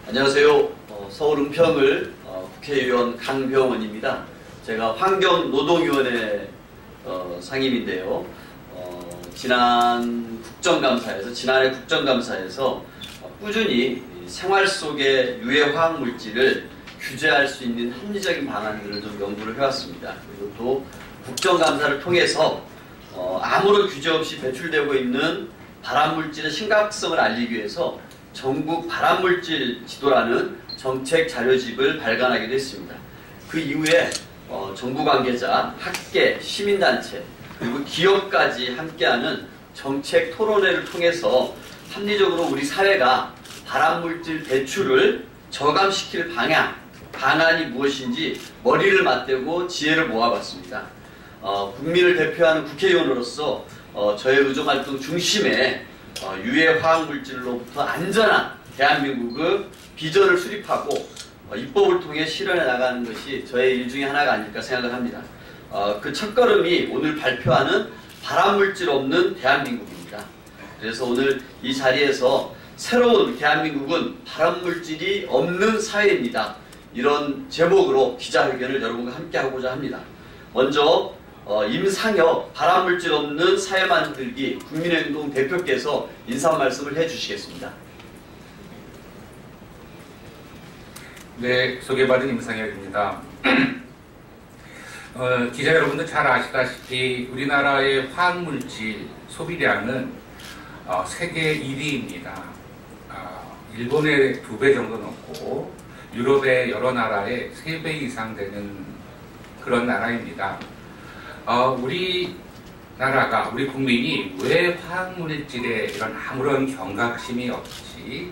안녕하세요. 서울 은평을 국회의원 강병원입니다. 제가 환경노동위원회 상임인데요. 지난해 국정감사에서 꾸준히 생활 속의 유해 화학물질을 규제할 수 있는 합리적인 방안들을 좀 연구를 해왔습니다. 그리고 또 국정감사를 통해서 아무런 규제 없이 배출되고 있는 발암물질의 심각성을 알리기 위해서 전국 발암물질 지도라는 정책 자료집을 발간하기도 했습니다. 그 이후에 정부 관계자, 학계, 시민단체, 그리고 기업까지 함께하는 정책 토론회를 통해서 합리적으로 우리 사회가 발암물질 배출을 저감시킬 방안이 무엇인지 머리를 맞대고 지혜를 모아봤습니다. 국민을 대표하는 국회의원으로서 저의 의정활동 중심에 유해 화학물질로부터 안전한 대한민국의 비전을 수립하고 입법을 통해 실현해 나가는 것이 저의 일 중에 하나가 아닐까 생각을 합니다. 그 첫걸음이 오늘 발표하는 발암물질 없는 대한민국입니다. 그래서 오늘 이 자리에서 새로운 대한민국은 발암물질이 없는 사회입니다. 이런 제목으로 기자회견을 여러분과 함께 하고자 합니다. 먼저 임상혁 발암물질 없는 사회 만들기 국민행동 대표께서 인사 말씀을 해주시겠습니다. 네, 소개받은 임상혁입니다. 기자 여러분들 잘 아시다시피 우리나라의 화학물질 소비량은 세계 1위입니다. 일본의 2배 정도 넘고 유럽의 여러 나라의 3배 이상 되는 그런 나라입니다. 우리나라가, 우리 국민이 왜 화학물질에 이런 아무런 경각심이 없이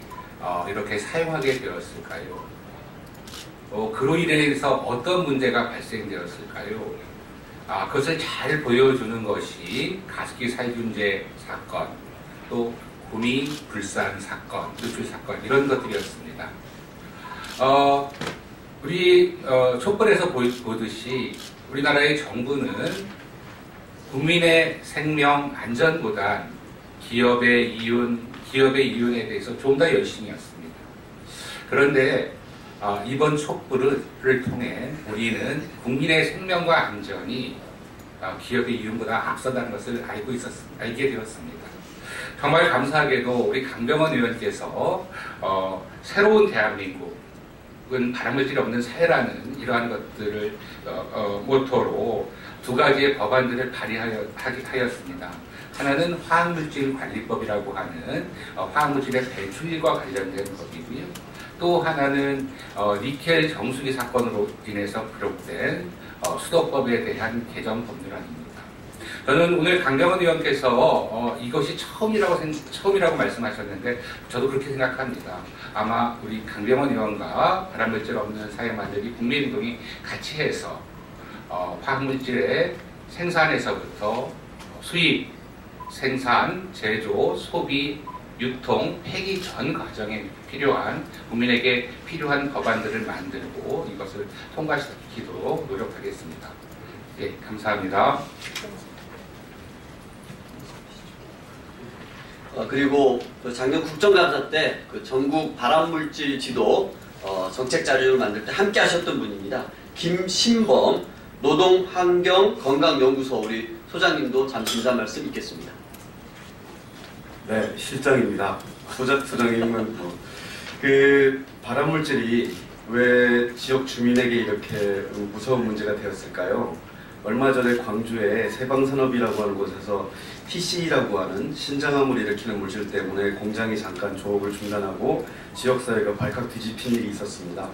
이렇게 사용하게 되었을까요? 그로 인해서 어떤 문제가 발생되었을까요? 그것을 잘 보여주는 것이 가습기 살균제 사건, 또 구미 불산 사건, 누출 사건 이런 것들이었습니다. 우리 촛불에서 보듯이 우리나라의 정부는 국민의 생명 안전보단 기업의 이윤에 대해서 좀 더 열심히 했습니다. 그런데 이번 촛불을 통해 우리는 국민의 생명과 안전이 기업의 이윤보다 앞서다는 것을 알게 되었습니다. 정말 감사하게도 우리 강병원 의원께서 새로운 대한민국은 발암물질 없는 사회라는 이러한 것들을 모토로 2가지의 법안들을 발의하였습니다. 하나는 화학물질관리법이라고 하는 화학물질의 배출과 관련된 법이고요. 또 하나는 니켈 정수기 사건으로 인해서 비롯된 수도법에 대한 개정 법률안입니다. 저는 오늘 강병원 의원께서 이것이 처음이라고 말씀하셨는데 저도 그렇게 생각합니다. 아마 우리 강병원 의원과 발암물질 없는 사회 만들기 국민운동이 같이 해서 화학물질의 생산에서부터 수입, 생산, 제조, 소비, 유통, 폐기 전 과정에 필요한 국민에게 필요한 법안들을 만들고 이것을 통과시키도록 노력하겠습니다. 예, 감사합니다. 그리고 작년 국정감사 때 그 전국 발암물질 지도 정책 자료를 만들 때 함께 하셨던 분입니다. 김신범 노동환경건강연구소 우리 소장님도 잠시 인사 말씀 있겠습니다. 네, 실장입니다. 소장님은 그 발암물질이 왜 지역 주민에게 이렇게 무서운 문제가 되었을까요? 얼마 전에 광주의 세방산업이라고 하는 곳에서 TC라고 하는 신장암을 일으키는 물질 때문에 공장이 잠깐 조업을 중단하고 지역사회가 발칵 뒤집힌 일이 있었습니다.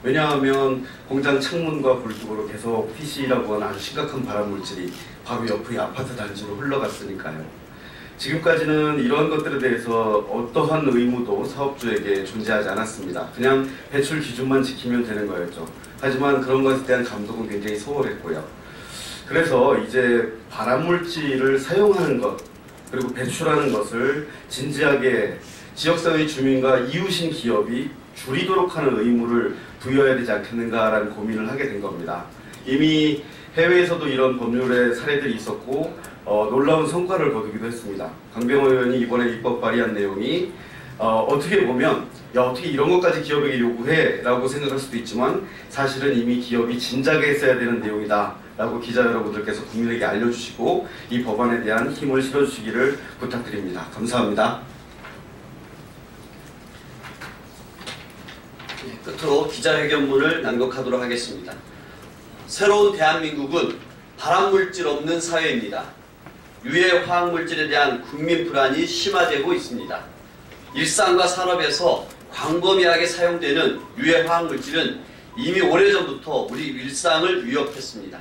왜냐하면 공장 창문과 불뚝으로 계속 TC라고 하는 아주 심각한 발암물질이 바로 옆의 아파트 단지로 흘러갔으니까요. 지금까지는 이런 것들에 대해서 어떠한 의무도 사업주에게 존재하지 않았습니다. 그냥 배출 기준만 지키면 되는 거였죠. 하지만 그런 것에 대한 감독은 굉장히 소홀했고요. 그래서 이제 발암물질을 사용하는 것 그리고 배출하는 것을 진지하게 지역사회 주민과 이웃인 기업이 줄이도록 하는 의무를 부여해야 되지 않겠는가라는 고민을 하게 된 겁니다. 이미 해외에서도 이런 법률의 사례들이 있었고 놀라운 성과를 거두기도 했습니다. 강병원 의원이 이번에 입법 발의한 내용이 어떻게 보면 야 어떻게 이런 것까지 기업에게 요구해? 라고 생각할 수도 있지만 사실은 이미 기업이 진작에 했어야 되는 내용이다 라고 기자 여러분들께서 국민에게 알려주시고 이 법안에 대한 힘을 실어주시기를 부탁드립니다. 감사합니다. 끝으로 기자회견문을 낭독하도록 하겠습니다. 새로운 대한민국은 발암물질 없는 사회입니다. 유해 화학물질에 대한 국민 불안이 심화되고 있습니다. 일상과 산업에서 광범위하게 사용되는 유해 화학물질은 이미 오래전부터 우리 일상을 위협했습니다.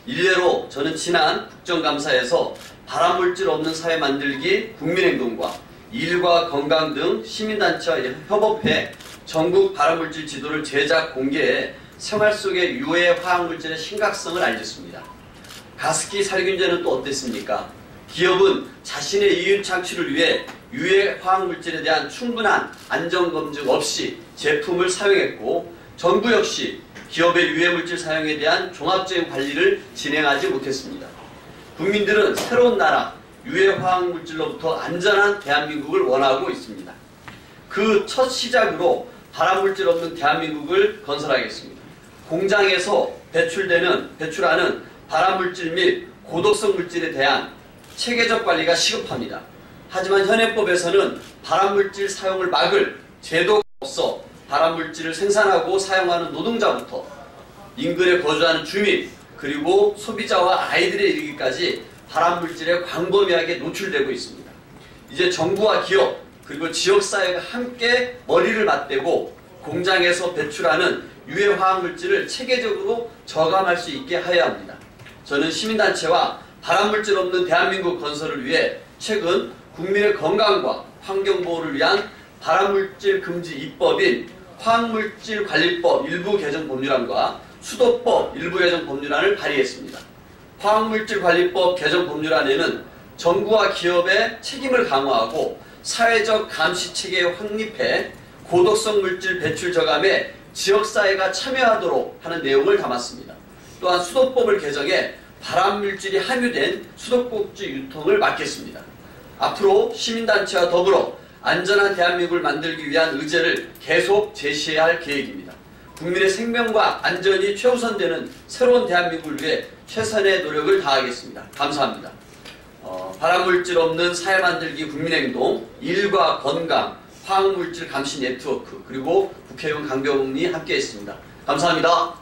일례로 저는 지난 국정감사에서 발암물질 없는 사회 만들기 국민행동과 일과 건강 등 시민단체와 협업해 전국 발암물질 지도를 제작 공개해 생활 속의 유해 화학물질의 심각성을 알렸습니다. 가습기 살균제는 또 어땠습니까? 기업은 자신의 이윤 창출을 위해 유해 화학물질에 대한 충분한 안전검증 없이 제품을 사용했고 정부 역시 기업의 유해물질 사용에 대한 종합적인 관리를 진행하지 못했습니다. 국민들은 새로운 나라, 유해 화학물질로부터 안전한 대한민국을 원하고 있습니다. 그 첫 시작으로 발암물질 없는 대한민국을 건설하겠습니다. 공장에서 배출하는 발암물질 및 고독성 물질에 대한 체계적 관리가 시급합니다. 하지만 현행법에서는 발암물질 사용을 막을 제도가 없어 발암물질을 생산하고 사용하는 노동자부터 인근에 거주하는 주민 그리고 소비자와 아이들에 이르기까지 발암물질에 광범위하게 노출되고 있습니다. 이제 정부와 기업 그리고 지역사회가 함께 머리를 맞대고 공장에서 배출하는 유해 화학물질을 체계적으로 저감할 수 있게 하여야 합니다. 저는 시민단체와 발암물질 없는 대한민국 건설을 위해 최근 국민의 건강과 환경보호를 위한 발암물질 금지 입법인 화학물질관리법 일부 개정 법률안과 수도법 일부 개정 법률안을 발의했습니다. 화학물질관리법 개정 법률안에는 정부와 기업의 책임을 강화하고 사회적 감시체계 확립해 고독성 물질 배출 저감에 지역사회가 참여하도록 하는 내용을 담았습니다. 또한 수도법을 개정해 발암물질이 함유된 수도꼭지 유통을 막겠습니다. 앞으로 시민단체와 더불어 안전한 대한민국을 만들기 위한 의제를 계속 제시해야 할 계획입니다. 국민의 생명과 안전이 최우선되는 새로운 대한민국을 위해 최선의 노력을 다하겠습니다. 감사합니다. 발암물질 없는 사회 만들기 국민행동, 일과 건강, 화학물질 감시 네트워크, 그리고 국회의원 강병훈이 함께했습니다. 감사합니다.